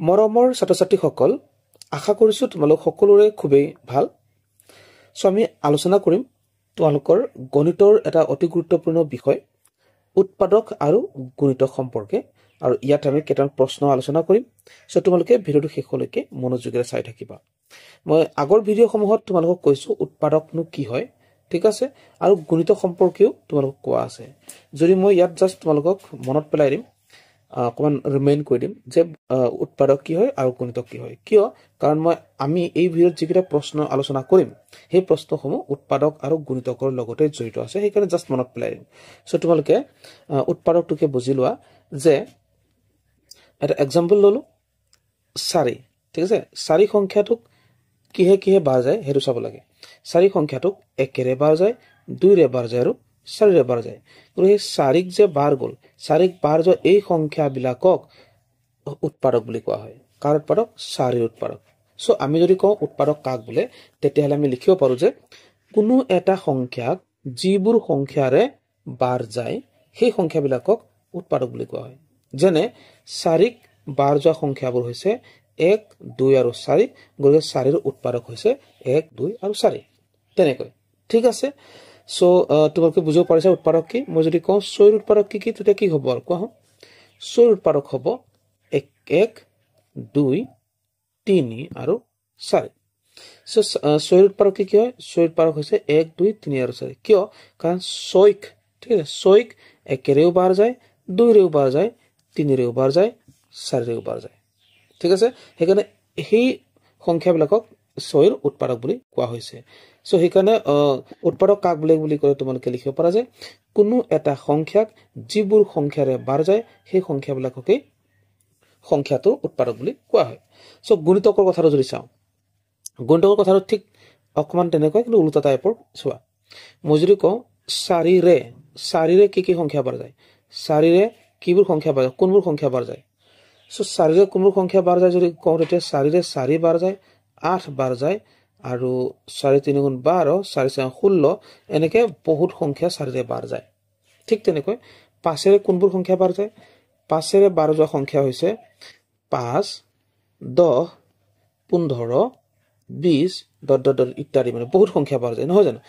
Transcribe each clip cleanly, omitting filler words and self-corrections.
মৰমৰ ছাত্ৰ-ছাত্ৰীসকল, আশা কৰিছোঁ তোমালোক সকলোৰে খুবেই ভাল। আমি আলোচনা কৰিম তোমালোকৰ গণিতৰ এটা অতি গুৰুত্বপূৰ্ণ বিষয় উৎপাদক আৰু গুণিতক সম্পৰ্কে, আৰু ইয়াত আমি কেইটামান প্ৰশ্ন আলোচনা কৰিম। তোমালোকে ভিডিঅ'টো শেষলৈকে মনোযোগেৰে চাই থাকিবা। মই আগৰ ভিডিঅ'সমূহত তোমালোকক কৈছোঁ উৎপাদকনো কি হয়, ঠিক আছে, আৰু গুণিতক সম্পৰ্কেও তোমালোকক কোৱা আছে। যদি মই ইয়াত জাষ্ট তোমালোকক মনত পেলাই দিম, অকমান ৰিমাইণ্ড কৰি দিম যে উৎপাদক কি হয় আৰু গুণিতক কি হয়। কিয়? কাৰণ আমি এই ভিডিঅ'ত যিকেইটা প্ৰশ্ন আলোচনা কৰিম সেই প্ৰশ্নসমূহ উৎপাদক আৰু গুণিতকৰ লগতে জড়িত আছে, সেইকাৰণে জাষ্ট মনত পেলাই দিম। তোমালোকে উৎপাদকটোকে বুজি লোৱা যে এটা এক্সাম্পল ললো 4, ঠিক আছে। 4 সংখ্যাটোক কিহে কিহে বাৰ যায় সেইটো চাব লাগে। 4 সংখ্যাটোক 1ৰে বাৰ যায়, 2ৰে বাৰ যায় আৰু 4ৰে বাৰ যায়। গতিকে সেই 4ক যে বাৰ গ'ল, 4ক বাৰ যোৱা এই সংখ্যাবিলাকক উৎপাদক বুলি কোৱা হয়। কাৰ উৎপাদক? 4ৰ উৎপাদক। আমি যদি কওঁ উৎপাদক কাক বোলে, তেতিয়াহ'লে আমি লিখিব পাৰো যে কোনো এটা সংখ্যাক যিবোৰ সংখ্যাৰে বাৰ যায় সেই সংখ্যাবিলাকক উৎপাদক বুলি কোৱা হয়। যেনে 4ক বাৰ যোৱা সংখ্যাবোৰ হৈছে 1, 2 আৰু 4, গতিকে 4ৰ উৎপাদক হৈছে 1, 2 আৰু 4, তেনেকৈ, ঠিক আছে। তোমালোকে বুজিব পাৰিছা উৎপাদক কি। মই যদি কওঁ 6ৰ উৎপাদক কি কি, তেতিয়া কি হ'ব আৰু কোৱা হওক। 6ৰ উৎপাদক হ'ব 1, 2, 3 আৰু 4। 6ৰ উৎপাদক কি হয়? 6ৰ উৎপাদক হৈছে 1, 2, 3 আৰু 4। কিয়? কাৰণ 6ক, ঠিক আছে, 6ক 1ৰেও বাৰ যায়, 2ৰেও বাৰ যায়, 3ৰেও বাৰ যায়, 4ৰেও বাৰ যায়, ঠিক আছে। সেইকাৰণে সেই সংখ্যাবিলাকক 6ৰ উৎপাদক বুলি কোৱা হৈছে। সেইকাৰণে উৎপাদক কাক বুলি কলে তোমালোকে লিখিব পাৰা যে কোনো এটা সংখ্যাক যিবোৰ সংখ্যাৰে বাৰ যায় সেই সংখ্যাবিলাককেই সংখ্যাটোৰ উৎপাদক বুলি কোৱা হয়। গুণিতকৰ কথাটো যদি চাওঁ, গুণিতকৰ কথাটো ঠিক অকমান তেনেকুৱা, কিন্তু ওলোটা টাইপৰ। চোৱা, মই যদি কওঁ 4ৰে কি কি সংখ্যা বাৰ যায়, 4ৰে কিবোৰ সংখ্যা বাৰ যায়, কোনবোৰ সংখ্যা বাৰ যায়। 4ৰে কোনবোৰ সংখ্যা বাৰ যায় যদি কওঁ, তেতিয়া 4ৰে 4 বাৰ যায়, 8 বাৰ যায়, আৰু 4 3 গুণ 12, 4 4 16, এনেকে বহুত সংখ্যা 4ৰে বাৰ যায়। ঠিক তেনেকৈ 5ৰে কোনবোৰ সংখ্যা বাৰ যায়, 5ৰে বাৰ যোৱা সংখ্যা হৈছে 5, 10, 15, 20 ইত্যাদি, মানে বহুত সংখ্যা বাৰ যায়, নহয় জানো।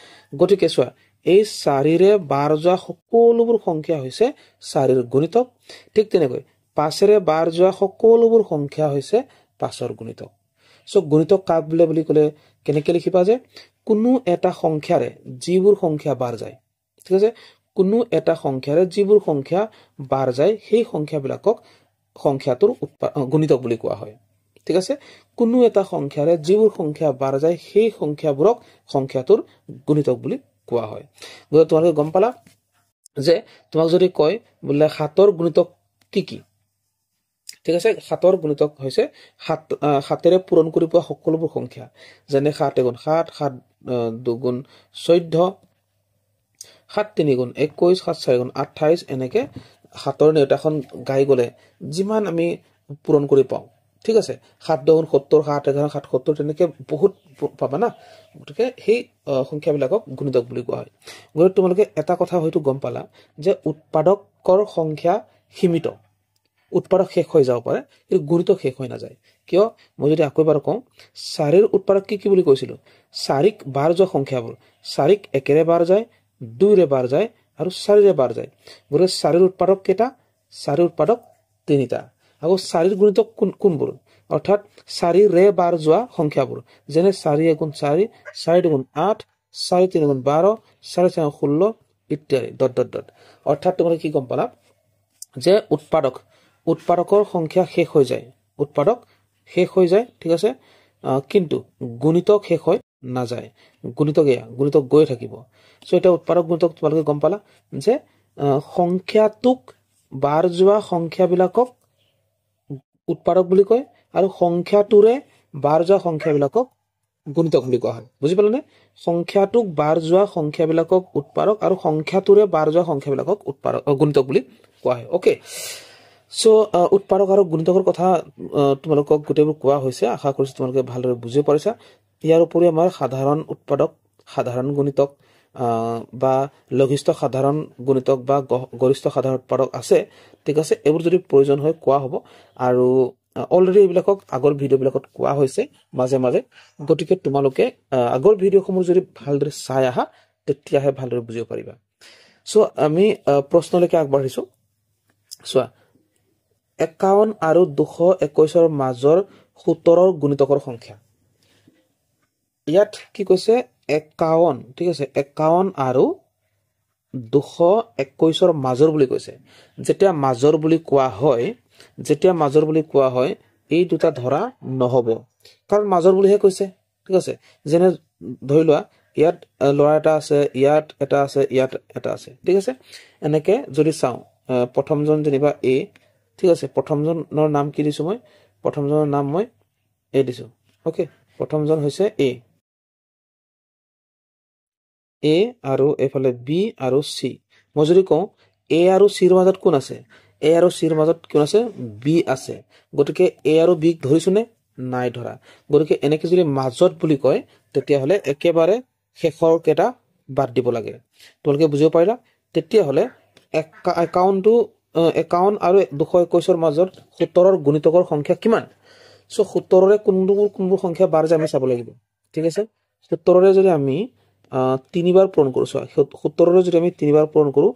গতিকে চোৱা, এই 4ৰে বাৰ যোৱা সকলোবোৰ সংখ্যা হৈছে 4ৰ গুণিতক। ঠিক তেনেকৈ 5ৰে বাৰ যোৱা সকলোবোৰ সংখ্যা হৈছে 5ৰ গুণিতক। গুণিতক কাক বোলে বুলি কলে কেনেকে লিখিবা যে কোনো এটা সংখ্যাৰে যিবোৰ সংখ্যা বাৰ যায়, ঠিক আছে, কোনো এটা সংখ্যাৰে যিবোৰ সংখ্যা বাৰ যায় সেই সংখ্যাবিলাকক সংখ্যাটোৰ গুণিতক বুলি কোৱা হয়, ঠিক আছে। কোনো এটা সংখ্যাৰে যিবোৰ সংখ্যা বাৰ যায় সেই সংখ্যাবোৰক সংখ্যাটোৰ গুণিতক বুলি কোৱা হয়। গতিকে তোমালোকে গম পালা যে তোমাক যদি কয় বোলে 7ৰ গুণিতক কি কি, ঠিক আছে। 7ৰ গুণিতক হৈছে 7ৰে পূৰণ কৰি পোৱা সকলোবোৰ সংখ্যা, যেনে 7 গুণ 7, 7 2 গুণ 14, 7 3 গুণ 21, 7 4 গুণ 28, এনেকে 7ৰ নেওতাখন গাই গলে যিমান আমি পূৰণ কৰি পাওঁ, ঠিক আছে। 7 10 গুণ 70, 7 11 7 70, তেনেকে বহুত পাবা না। গতিকে সেই সংখ্যাবিলাকক গুণিতক বুলি কোৱা হয়। গতিকে তোমালোকে এটা কথা হয়তো গম পালা যে উৎপাদকৰ সংখ্যা সীমিত, উৎপাদক শেষ হৈ যাব পাৰে, কিন্তু গুণিতক শেষ হৈ নাযায়। কিয়? মই যদি আকৌ এবাৰ কওঁ 4ৰ উৎপাদক কি বুলি কৈছিলো, 4ক বাৰ যোৱা সংখ্যাবোৰ, 4ক 1ৰে বাৰ যায়, 2ৰে বাৰ যায় আৰু 4ৰে বাৰ যায়। গতিকে 4ৰ উৎপাদক কেইটা? 4ৰ উৎপাদক 3টা। আকৌ 4ৰ গুণিতক কোনবোৰ? অৰ্থাৎ 4ৰে বাৰ যোৱা সংখ্যাবোৰ, যেনে 4 1 গুণ 4, 4 2 গুণ 8, 4 3 গুণ 12, 4 4 16 ইত্যাদি অৰ্থাৎ তোমালোকে কি গম পালা যে উৎপাদকৰ সংখ্যা শেষ হৈ যায়, উৎপাদক শেষ হৈ যায়, ঠিক আছে, কিন্তু গুণিতক শেষ হৈ নাযায়। গুণিতক গৈ থাকিব। এতিয়া উৎপাদক গুণিতক তোমালোকে গম পালা যে সংখ্যাটোক বাৰ যোৱা সংখ্যাবিলাকক উৎপাদক বুলি কয়, আৰু সংখ্যাটোৰে বাৰ যোৱা সংখ্যাবিলাকক গুণিতক বুলি কোৱা হয়। বুজি পালানে? সংখ্যাটোক বাৰ যোৱা সংখ্যাবিলাকক উৎপাদক, আৰু সংখ্যাটোৰে বাৰ যোৱা সংখ্যাবিলাকক গুণিতক বুলি কোৱা হয়। অকে, উৎপাদক আৰু গুণিতকৰ কথা তোমালোকক গোটেইবোৰ কোৱা হৈছে। আশা কৰিছো তোমালোকে ভালদৰে বুজি পাৰিছা। ইয়াৰ উপৰি আমাৰ সাধাৰণ উৎপাদক, সাধাৰণ গুণিতক বা লঘিষ্ঠ সাধাৰণ গুণিতক বা গৰিষ্ঠ সাধাৰণ উৎপাদক আছে, ঠিক আছে। এইবোৰ যদি প্ৰয়োজন হয় কোৱা হ'ব। আৰু অলৰেডি এইবিলাকক আগৰ ভিডিঅ'বিলাকত কোৱা হৈছে মাজে মাজে গতিকে তোমালোকে আগৰ ভিডিঅ'সমূহ যদি ভালদৰে চাই আহা তেতিয়াহে ভালদৰে বুজিব পাৰিবা সো আমি প্ৰশ্নলৈকে আগবাঢ়িছো চোৱা 51 আৰু 221 ৰ মাজৰ 17 ৰ গুণিতকৰ সংখ্যা ইয়াত কি কৈছে 51 ঠিক আছে 51 আৰু 221 ৰ মাজৰ বুলি কৈছে যেতিয়া মাজৰ বুলি কোৱা হয় এই দুটা ধৰা নহব কাৰণ মাজৰ বুলিহে কৈছে ঠিক আছে যেনে ধৰি লোৱা ইয়াত লৰা এটা আছে ইয়াত এটা আছে ইয়াত এটা আছে ঠিক আছে এনেকে যদি চাও প্ৰথমজন যেনিবা এ ঠিক আছে প্ৰথমজনৰ নাম কি দিছো মই প্ৰথমজনৰ নাম মই এ দিছো ওকে প্ৰথমজন হৈছে এ আৰু এফালে বি আৰু সি মই যদি কওঁ এ আৰু সিৰ মাজত কোন আছে এ আৰু সিৰ মাজত কোন আছে বি আছে গতিকে এ আৰু বি ধৰিছো নে নাই ধৰা গতিকে এনেকে যদি মাজত বুলি কয় তেতিয়া হলে একেবাৰে শেষৰ কেটা বাদ দিব লাগে তোমালোকে বুজিব পাৰিলা তেতিয়া হলে 51 আৰু 221 ৰ মাজত 17 ৰ গুণিতকৰ সংখ্যা কিমান সো 17 ৰে কোনবোৰ সংখ্যা বাৰ যায় আমি চাব লাগিব ঠিক আছে 17 ৰে যদি আমি 3 বাৰ পূৰণ কৰো 17 ৰে যদি আমি 3 বাৰ পূৰণ কৰো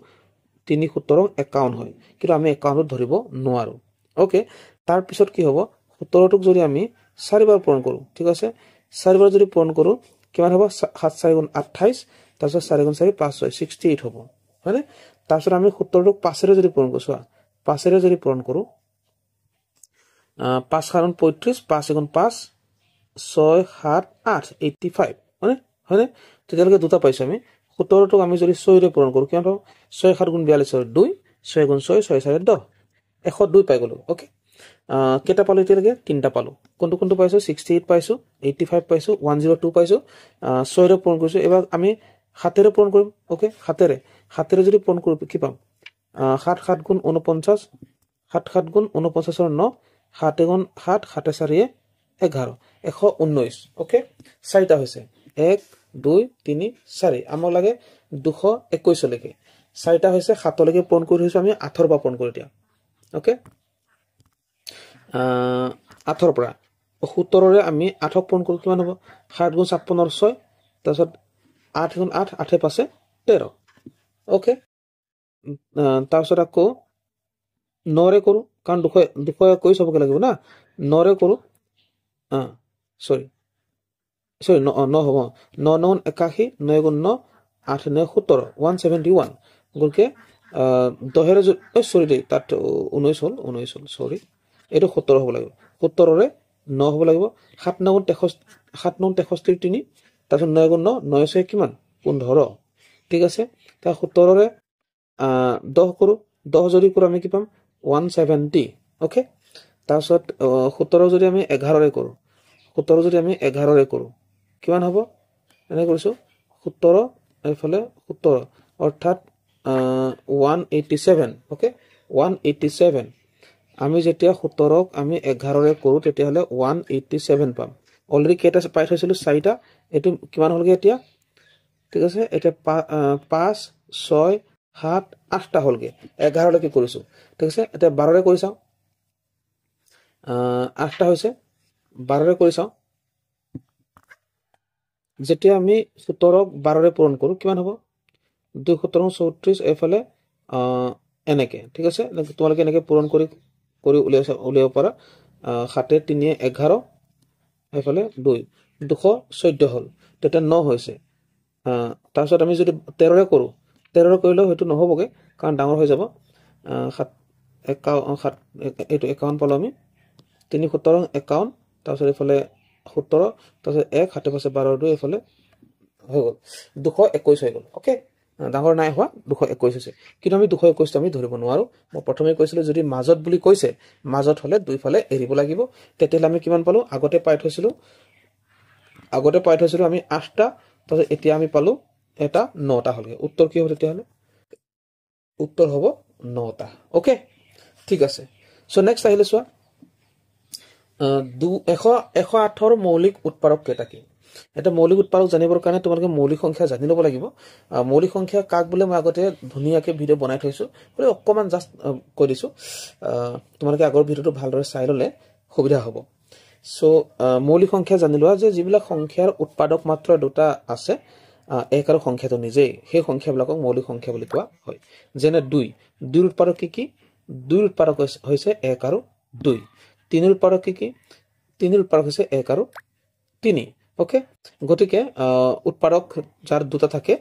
3 17 51 হয় কিন্তু আমি 51 ধৰিব নোৱাৰো ওকে তাৰ পিছত কি হ'ব 17 টোক যদি আমি 4 বাৰ পূৰণ কৰো ঠিক আছে 4 বাৰ যদি পূৰণ কৰো কিমান হ'ব 7 4 গুণ 28 তাৰপিছত 4 গুণ 4 5 6 68 হ'ব হয়নে তাৰপিছত আমি 17 টোক 5 ৰে যদি পূৰণ কৰো 5 ৰে যদি পূৰণ কৰো 5 গুণ 35 5 গুণ 5 6 7 8 85 হয়নে তেতিয়ালৈকে দুটা পাইছো আমি 17 টোক আমি যদি 6 ৰে পূৰণ কৰো কিমান পাম 6 7 গুণ 42 2 6 গুণ 6 6 4 10 102 পাই গলো ওকে কেটা পালো এতিয়ালৈকে তিনটা পালো কোনটো পাইছো 68 পাইছো 85 পাইছো 102 পাইছো 6 ৰে পূৰণ কৰিছো এবাৰ আমি 7 ৰে পূৰণ কৰিম ওকে 7 ৰে যদি পূৰণ কৰো কি পাম 7 7 গুণ 49 7 7 গুণ 49 ৰ 9 7 গুণ 7 7 4 11 119 ওকে চাৰিটা হৈছে 1 2 3 4 আমাক লাগে 221 লৈকে চাৰিটা হৈছে 7 লৈকে পূৰণ কৰি হৈছে আমি 8 ৰ পৰা পূৰণ কৰি দিয়া ওকে 8 ৰ পৰা 17 ৰে আমি 8 ক পূৰণ কৰো কিমান হ'ব 7 গুণ 56 ৰ 6 তাৰপিছত 8 গুণ 8 8 পাছে 13 ওকে তাৰপিছত আকৌ 9 ৰে কৰো কাৰণ 221 হ'বকে লাগিব না 9 ৰে কৰো সৰি 9 হ'ব 9 9 81 9 গুণ 9 8 9 17 171 গলকে 10 ৰে সৰি দেই তাত 19 হ'ল সৰি এটো 17 হ'ব লাগিব 17 ৰে 9 হ'ব লাগিব 7 9 63 3 তাৰপিছত 9 গুণ 9 9 6 কিমান 15 ঠিক আছে তা 17 ৰে 10 কৰো 10 যদি কৰো আমি কি পাম 170 ওকে তাৰপিছত 17 যদি আমি 11 ৰে কৰো 17 যদি আমি 11 ৰে কৰো কিমান হ'ব এনে কৰিছো 17 এফালে 17 অৰ্থাৎ 187 ওকে 187 আমি যেতিয়া 17 ক আমি 11 ৰে কৰো তেতিয়া হলে 187 পাম অলৰেডি কেটা পাই থৈছিলো 4টা এটো কিমান হলগে এতিয়া ঠিক আছে এটা 5 6 7 8টা হলগে 11 লৈকে কৰিছো ঠিক আছে এটা 12 ৰে কৰি চাও 8টা হৈছে 12 ৰে কৰি চাও যেতিয়া আমি 17 ক 12 ৰে পূৰণ কৰো কিমান হ'ব 2 17 34 এফালে এনেকে ঠিক আছে তোমালোকে এনেকে পূৰণ কৰি উলিয়াব পাৰা 7 3 11 এফালে 2 214 হল তেতিয়া 9 হৈছে তাৰপিছত আমি যদি 13 ৰে কৰো 13 ৰে কৰিলে হয়তো নহবগে কাৰণ ডাঙৰ হৈ যাব 7 51 পালো আমি 3 17 51 তাৰপিছত এফালে 17 তাৰপিছত 1 7 পাছে 12 2 এফালে হৈ গল 221 হৈ গল ওকে ডাঙৰ নাই হোৱা 221 হৈছে কিন্তু আমি 221 আমি ধৰিব নোৱাৰো মই প্ৰথমে কৈছিলো যদি মাজত বুলি কৈছে মাজত হলে দুইফালে এৰিব লাগিব তেতিয়ালে আমি কিমান পালো আগতে পাই থৈছিলো আমি 8টা তাৰপিছত এতিয়া আমি পালো এটা 9টা হলগে উত্তৰ কি হ'ব তেতিয়ালে উত্তৰ হ'ব 9টা ওকে ঠিক আছে সো নেক্সট আহিলে চোৱা 108 ৰ মৌলিক উৎপাদক কেইটা কি এটা মৌলিক উৎপাদক জানিবৰ কাৰণে তোমালোকে মৌলিক সংখ্যা জানি ল'ব লাগিব মৌলিক সংখ্যা কাক বলে মই আগতে ধুনিয়াকে ভিডিও বনাই থৈছো বলে অকমান জাস্ট কৈ দিছো তোমালোকে আগৰ ভিডিওটো ভালদৰে চাই ললে সুবিধা হ'ব সো মৌলিক সংখ্যা জানি লোৱা যে যিবিলাক সংখ্যাৰ উৎপাদক মাত্ৰ দুটা আছে এক আৰু সংখ্যাটো নিজেই সেই সংখ্যাবিলাকক মৌলিক সংখ্যা বুলি কোৱা হয় যেনে 2 2ৰ উৎপাদক কি 2ৰ উৎপাদক হৈছে 1 আৰু 2 3ৰ উৎপাদক কি 3ৰ উৎপাদক হৈছে 1 আৰু 3 ওকে গতিকে উৎপাদক যাৰ দুটা থাকে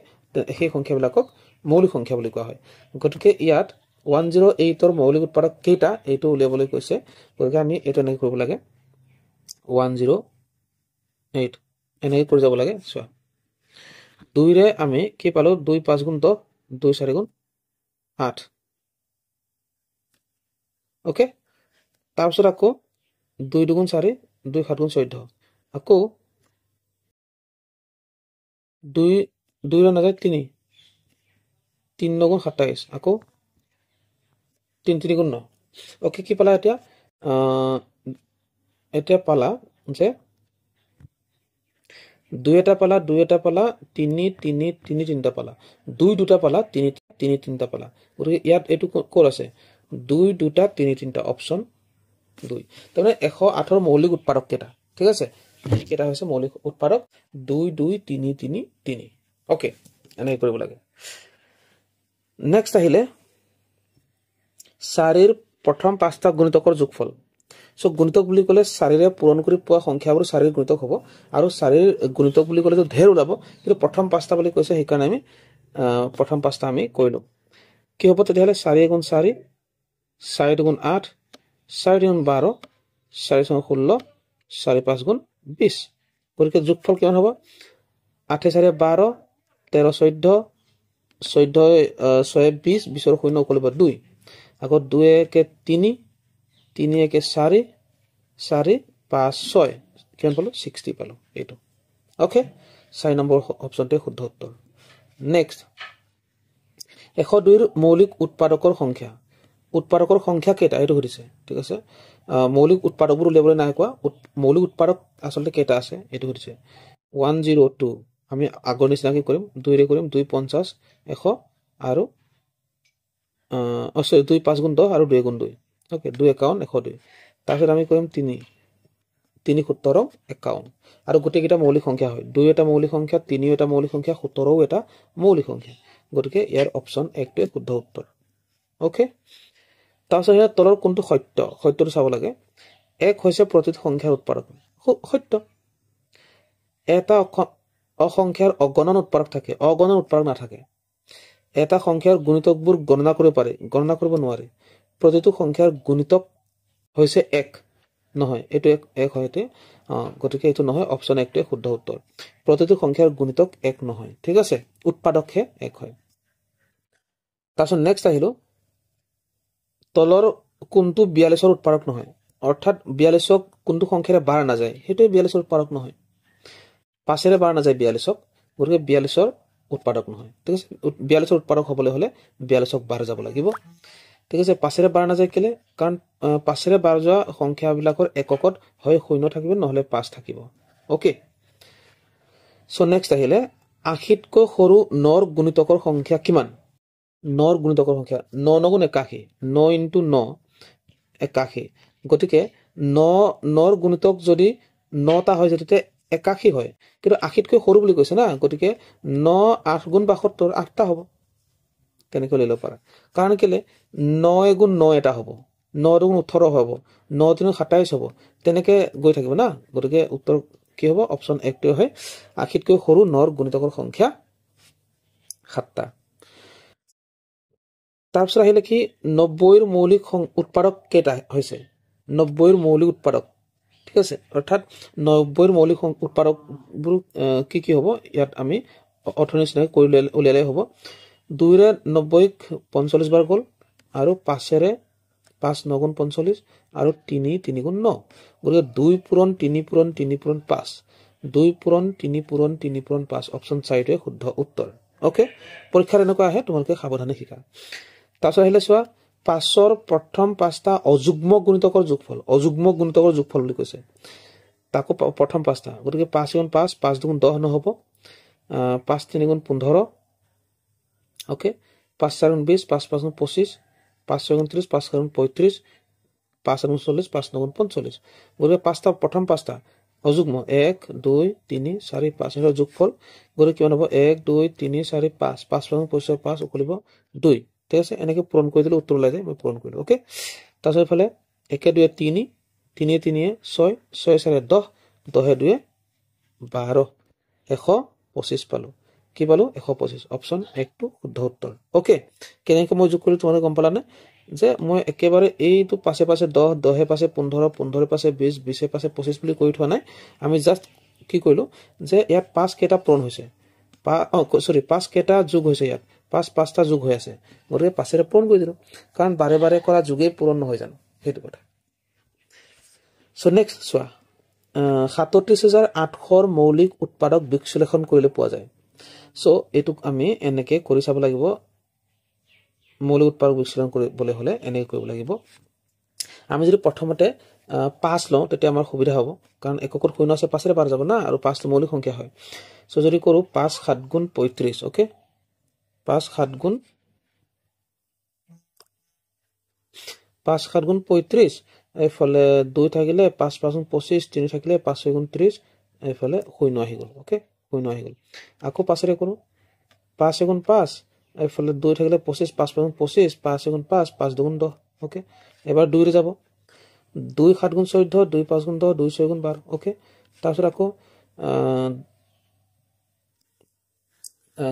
সেই সংখ্যাবিলাকক মৌলিক সংখ্যা বুলি কোৱা হয় গতিকে ইয়াত 108 ৰ মৌলিক উৎপাদক কেইটা এইটো উলিয়াবলৈ কৈছে গতিকে আমি এইটো এনেকৈ কৰিব লাগে 108 এনেকৈ কৰি যাব লাগে চোৱা 2 ৰে আমি কি পালো 2 5 গুণ 10 2 4 গুণ 8 ওকে তাৰপিছত আকৌ 2 2 গুণ 4 2 7 গুণ 14 আকৌ 2 2 ৰ নাযায় 3 3 9 গুণ 27 আকৌ 3 3 গুণ 9 ওকে কি পালা এতিয়া পালা যে 2 এটা পালা 2 এটা পালা 3 3 3 তিনটা পালা 2 দুটা পালা 3 3 তিনটা পালা গতিকে ইয়াত এটো কোৰ আছে 2 দুটা 3 তিনটা অপচন 2 তাৰমানে 108 ৰ মৌলিক উৎপাদক কেটা ঠিক আছে কেটা হৈছে মৌলিক উৎপাদক 2 2 3 3 3 ওকে এনে কৰিব লাগে নেক্সট আহিলে 4ৰ প্ৰথম পাঁচটা গুণিতকৰ যোগফল সো গুণিতক বুলি কলে 4ৰে পূৰণ কৰি পোৱা সংখ্যাবোৰ 4ৰ গুণিতক হ'ব আৰু 4ৰ গুণিতক বুলি কলে তো ঢেৰ ওলাব কিন্তু প্ৰথম পাঁচটা বুলি কৈছে সেই কাৰণে আমি প্ৰথম পাঁচটা আমি কৰিলো কি হ'ব তেতিয়াহলে 4 গুণ 4 4 গুণ 8 4 গুণ 12 4 গুণ 16 4 5 গুণ 20 গতিকে যোগফল কিমান হ'ব 8 4 12 13 14 14 6 20 20 ৰ শূন্য উকলিব 2 আকৌ 2 একে 3 3 একে 4 4 5 6 কিমান পালো 60 পালো এইটো ওকে 4 নম্বৰ অপচনটো শুদ্ধ উত্তৰ নেক্সট 102 ৰ মৌলিক উৎপাদকৰ সংখ্যা কেইটা এইটো সুধিছে ঠিক আছে মৌলিক উৎপাদকবোৰ উলিয়াবলৈ নাই কোৱা মৌলিক উৎপাদক আসলে কেইটা আছে এইটো সুধিছে 102 আমি আগৰ নিচিনাকৈ কৰিম 2 ৰে কৰিম 2 50 100 আৰু 2 5 গুণ 10 আৰু 2 গুণ 2 ওকে 2 51 102 তাৰপিছত আমি কৰিম 3 3 17 51 আৰু গোটেইকেইটা মৌলিক সংখ্যা হয় 2 এটা মৌলিক সংখ্যা 3 এটা মৌলিক সংখ্যা 17 এটা মৌলিক সংখ্যা গতিকে ইয়াৰ অপচন 1 টো শুদ্ধ উত্তৰ ওকে তাৰপিছত ইয়াৰ তলৰ কোনটো সত্যটো চাব লাগে 1 হৈছে প্ৰতিটো সংখ্যাৰ উৎপাদক সত্য এটা অসংখ্যাৰ অগণন উৎপাদক থাকে অগণন উৎপাদক নাথাকে এটা সংখ্যাৰ গুণিতকবোৰ গণনা কৰিব নোৱাৰে প্ৰতিটো সংখ্যাৰ গুণিতক হৈছে 1 নহয় এটো 1 হয়তে গতিকে এটো নহয় অপচন 1 টো শুদ্ধ উত্তৰ প্ৰতিটো সংখ্যাৰ গুণিতক 1 নহয় ঠিক আছে উৎপাদকহে 1 হয় তাৰপিছত নেক্সট আহিলো তলৰ কোনটো 42 ৰ উৎপাদক নহয় অৰ্থাৎ 42ক কোনটো সংখ্যাৰে বাৰ না যায় হেটো 42 ৰ উৎপাদক নহয় 5 ৰে বাৰ না যায় 42ক গতিকে 42 ৰ উৎপাদক নহয় ঠিক আছে 42 ৰ উৎপাদক হ'বলৈ হলে 42ক বাৰ যাব লাগিব ঠিক আছে 5 ৰে বাৰ না যায় কেলে কাৰণ 5 ৰে বাৰ যোৱা সংখ্যাবিলাকৰ এককত হয় 0 থাকিব নহলে 5 থাকিব ওকে সো নেক্সট আহিলে 80 কৈ সৰু 9 ৰ গুণিতকৰ সংখ্যা কিমান 9 ৰ গুণিতকৰ সংখ্যা 9 9 গুণ 81 9 * 9 81 গতিকে 9 ৰ গুণিতক যদি 9টা হয় যেতে 81 হয় কিন্তু 80 কৈ সৰু বুলি কৈছে না গতিকে 9 8 গুণ 72 8টা হ'ব তেনেকৈ লৈ ল পাৰা কাৰণ কেলে 9 গুণ 9 এটা হ'ব 9 গুণ 18 হ'ব 9 3 27 হ'ব তেনেকৈ গৈ থাকিব না গতিকে উত্তৰ কি হ'ব অপচন 1 টো হয় 80 কৈ সৰু 9 ৰ গুণিতকৰ সংখ্যা 7টা তাৰপিছত আহিলে কি 90 ৰ মৌলিক উৎপাদক কেইটা হৈছে 90 ৰ মৌলিক উৎপাদক ঠিক আছে অৰ্থাৎ 90 ৰ মৌলিক উৎপাদকবোৰ কি হ'ব ইয়াত আমি অৰ্থনিচনাই কৰি উলিয়ালে হ'ব 2 ৰে 90ক 45 বাৰ গল আৰু 5 ৰে 5 9 গুণ 45 আৰু 3 3 গুণ 9 গতিকে 2 পূৰণ 3 পূৰণ 3 পূৰণ 5 2 পূৰণ 3 পূৰণ 3 পূৰণ 5 অপচন 4 টোৱে শুদ্ধ উত্তৰ ওকে পৰীক্ষাৰ এনেকুৱা আহে তোমালোকে সাৱধানে শিকা তাৰপিছত আহিলে চোৱা 5ৰ প্ৰথম পাঁচটা অযুগ্ম গুণিতকৰ যোগফল বুলি কৈছে তাকো প্ৰথম পাঁচটা গতিকে 5 গুণ 5 5 গুণ 10 নহব 5 3 গুণ 15 ওকে 5 4 গুণ 20 5 5 গুণ 25 5 6 গুণ 30 5 6 গুণ 35 5 গুণ 40 5 গুণ 45 গতিকে পাঁচটা প্ৰথম পাঁচটা অযুগ্ম 1 2 3 4 5 এৰ যোগফল গতিকে কিমান হ'ব 1 2 3 4 5 5 45 5 উকলিব 2 ঠিক আছে এনেকৈ পূৰণ কৰি দিলে উত্তৰ ওলাই যায় মই পূৰণ কৰিলো ওকে তাৰপিছত ইফালে 1 2 3 3 3 6 6 4 10 10 2 12 125 পালো কি পালো 125 অপচন 1 টো শুদ্ধ উত্তৰ ওকে কেনেকৈ মই যোগ কৰিলো তোমালোকে গম পালানে যে মই একেবাৰে এইটো পাছে পাছে 10 10 পাছে 15 15 পাছে 20 20 পাছে 25 বুলি কৈ থোৱা নাই আমি জাস্ট কি কৰিলো যে ইয়াত 5 কেটা পূৰণ হৈছে সৰি 5 কেটা যোগ হৈছে ইয়াত 5টা যোগ হৈ আছে গতিকে 5 ৰে পূৰণ কৰি দিলো কাৰণ বাৰে বাৰে কৰা যোগে পূৰণ নহয় জানো সেইটো কথা সো নেক্সট চোৱা 37800 মৌলিক উৎপাদক বিশ্লেষণ কৰিলে পোৱা যায় সো এটুক আমি এনেকে কৰি চাব লাগিব মৌলিক উৎপাদক বিশ্লেষণ কৰিবলৈ হলে এনেকৈ কৰিব লাগিব আমি যদি প্ৰথমতে 5 লওঁ তেতিয়া আমাৰ সুবিধা হ'ব কাৰণ এককৰ শূন্য আছে 5 ৰে পাৰ যাব না আৰু 5 টো মৌলিক সংখ্যা হয় সো যদি কৰো 5 7 গুণ 35 ওকে 5 7 গুণ 35 এফালে 2 থাকিলে 5 5 গুণ 25 3 থাকিলে 5 6 গুণ 30 এফালে শূন্য আহি গল ওকে শূন্য আহি গল আকৌ 5 ৰে কৰো 5 গুণ 5 এফালে 2 থাকিলে 25 5 গুণ 25 5 গুণ 5 5 2 গুণ 10 ওকে এবাৰ 2 ৰে যাব 2 7 গুণ 14 2 5 গুণ 10 2 6 গুণ 12 ওকে তাৰপিছত আকৌ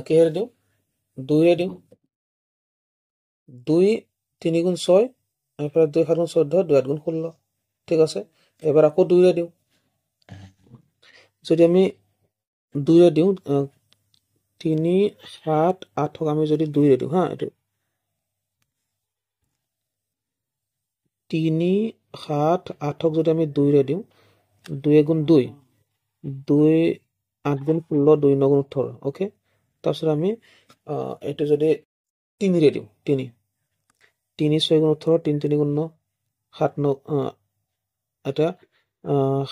কি হেৰে দিও 2 ৰে দিও 2 3 গুণ 6 এফালে 2 7 গুণ 14 2 8 গুণ 16 ঠিক আছে এবাৰ আকৌ 2 ৰে দিও যদি আমি 2 ৰে দিও 3 7 8 আমি যদি 2 ৰে দিও হা এটো 3 7 8 যদি আমি 2 ৰে দিও 2 গুণ 2 2 8 গুণ 16 2 9 গুণ 18 ওকে তাৰপিছত আমি এটো যদি 3 ৰে দিও 3 6 গুণ 18 3 3 গুণ 9 7 9 এটা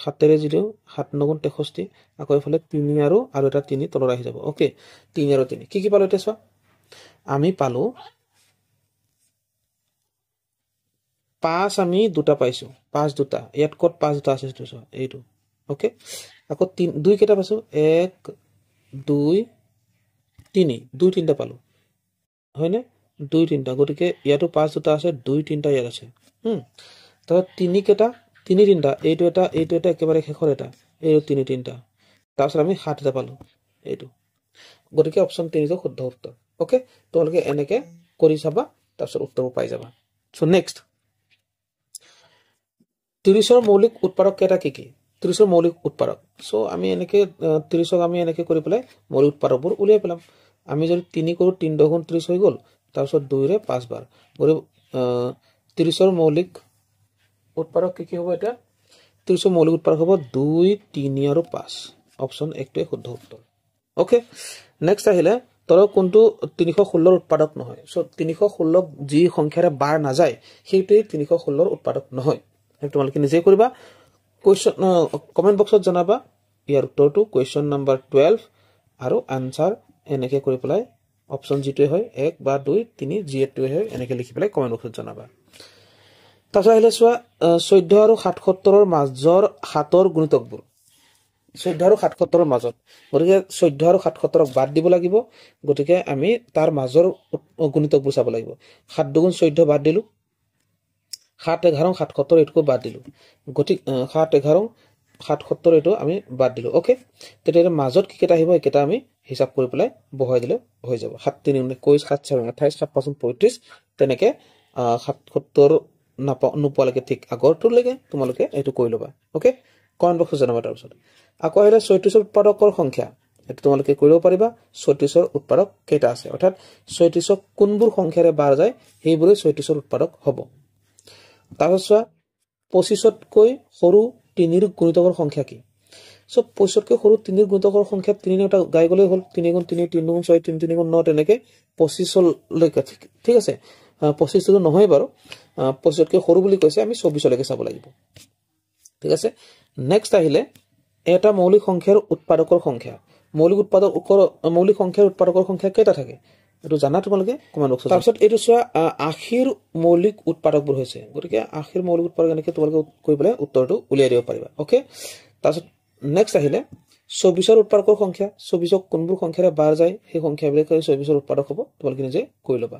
7 ৰে দিও 7 9 গুণ 63 আকৌ এফালে 3 আৰু এটা 3 তলৰ আহি যাব ওকে 3 আৰু 3 কি পালো এটা চোৱা আমি পালো 5 আমি দুটা পাইছো 5 দুটা ইয়াত কত 5 দুটা আছে সেইটো চোৱা এইটো ওকে আকৌ 2 কেটা পাইছো 1 2 3 2 তিনটা পালো হয়নে 2 তিনটা গটিকে ইয়াতো 5 দুটা আছে 2 তিনটা ইয়াত আছে তো 3 কেটা 3 তিনটা এইটো এটা একেবাৰে শেষৰ এটা এইটো 3 তিনটা তাৰপিছত আমি 7 টা পালো এইটো গটিকে অপচন 3 টো শুদ্ধ উত্তৰ ওকে তোমালোকে এনেকে কৰি চাবা তাৰপিছত উত্তৰ পাই যাবা সো নেক্সট 30 ৰ মৌলিক উৎপাদক কেটা কি 30 ৰ মৌলিক উৎপাদক সো আমি এনেকে 30 ক আমি এনেকে কৰি পেলাই মৌলিক উৎপাদকবোৰ উলিয়াই পেলাম আমি যদি 3 কৰো 3 10 গুণ 30 হৈ গল তাৰপিছত 2 ৰে 5 বাৰ গৰি 30 ৰ মৌলিক উৎপাদক কি হ'ব এটা 30 ৰ মৌলিক উৎপাদক হ'ব 2 3 আৰু 5 অপচন 1 টোৱে শুদ্ধ উত্তৰ ওকে নেক্সট আহিলে তোৰ কোনটো 316 ৰ উৎপাদক নহয় সো 316 যি সংখ্যাৰে বাৰ না যায় সেইটোই 316 ৰ উৎপাদক নহয় তোমালোকে নিজে কৰিবা কোৱেশ্চন কমেন্ট বক্সত জনাবা ইয়াৰ উত্তৰটো কোৱেশ্চন নম্বৰ 12 আৰু আনসাৰ এনেকে কৰি পেলাই অপচন জিটোৱে হয় 1 বা 2 3 জিটোৱে হয় এনেকে লিখি পেলাই কমেন্ট বক্সত জনাবা তাৰপিছত আহিলে চোৱা 14 আৰু 77 ৰ মাজৰ হাতৰ গুণিতকবোৰ 14 আৰু 77 ৰ মাজত গতিকে 14 আৰু 77 ক বাদ দিব লাগিব গতিকে আমি তাৰ মাজৰ গুণিতকবোৰ চাব লাগিব 7 2 গুণ 14 বাদ দিলো 7 11 77 এটুকু বাদ দিলো গতিকে 7 11 77 এটো আমি বাদ দিলো ওকে তেতিয়া মাজত কি কেটা আহিব একেটা আমি হিসাব কৰি পেলাই বহাই দিলে হৈ যাব 7 3 21 7 4 28 7 5 35 তেনেকে 77 নোপোৱালৈকে ঠিক আগৰটো লাগে তোমালোকে এটো কৰি লবা ওকে কমেন্ট বক্সত জনাবা তাৰপিছত আকৌ আহিলে 36 ৰ উৎপাদকৰ সংখ্যা এটো তোমালোকে কৰিব পাৰিবা 36 ৰ উৎপাদক কেটা আছে অৰ্থাৎ 36 কোনবোৰ সংখ্যাৰে বাৰ যায় সেইবোৰে 36 ৰ উৎপাদক হ'ব তাৰপিছত 25 তকৈ সৰু 3 ৰ গুণিতকৰ সংখ্যা কি সো 25 তকৈ সৰু 3 ৰ গুণিতকৰ সংখ্যা 3 এটা গাই গলে হ'ল 3 গুণ 3 3 গুণ 6 3 3 গুণ 9 তেনেকে 25 লৈকে ঠিক আছে 25 টো নহয় বাৰু 25 তকৈ সৰু বুলি কৈছে আমি 24 লৈকে চাব লাগিব ঠিক আছে নেক্সট আহিলে এটা মৌলিক সংখ্যাৰ উৎপাদকৰ সংখ্যা মৌলিক সংখ্যাৰ উৎপাদকৰ সংখ্যা কেটা থাকে এইটো জানা তোমালোকে কমেণ্ট বক্সত। তাৰপিছত এইটো চোৱা আশীৰ মৌলিক উৎপাদকবোৰ হৈছে, গতিকে আশীৰ মৌলিক উৎপাদক এনেকৈ তোমালোকে কৈ পেলাই উত্তৰটো উলিয়াই দিব পাৰিবা। অ'কে, তাৰপিছত নেক্সট আহিলে 24ৰ উৎপাদকৰ সংখ্যা। 24ক কোনবোৰ সংখ্যাৰে বাৰ যায় সেই সংখ্যাবিলাকে 24ৰ উৎপাদক হ'ব, তোমালোকে নিজে কৈ ল'বা।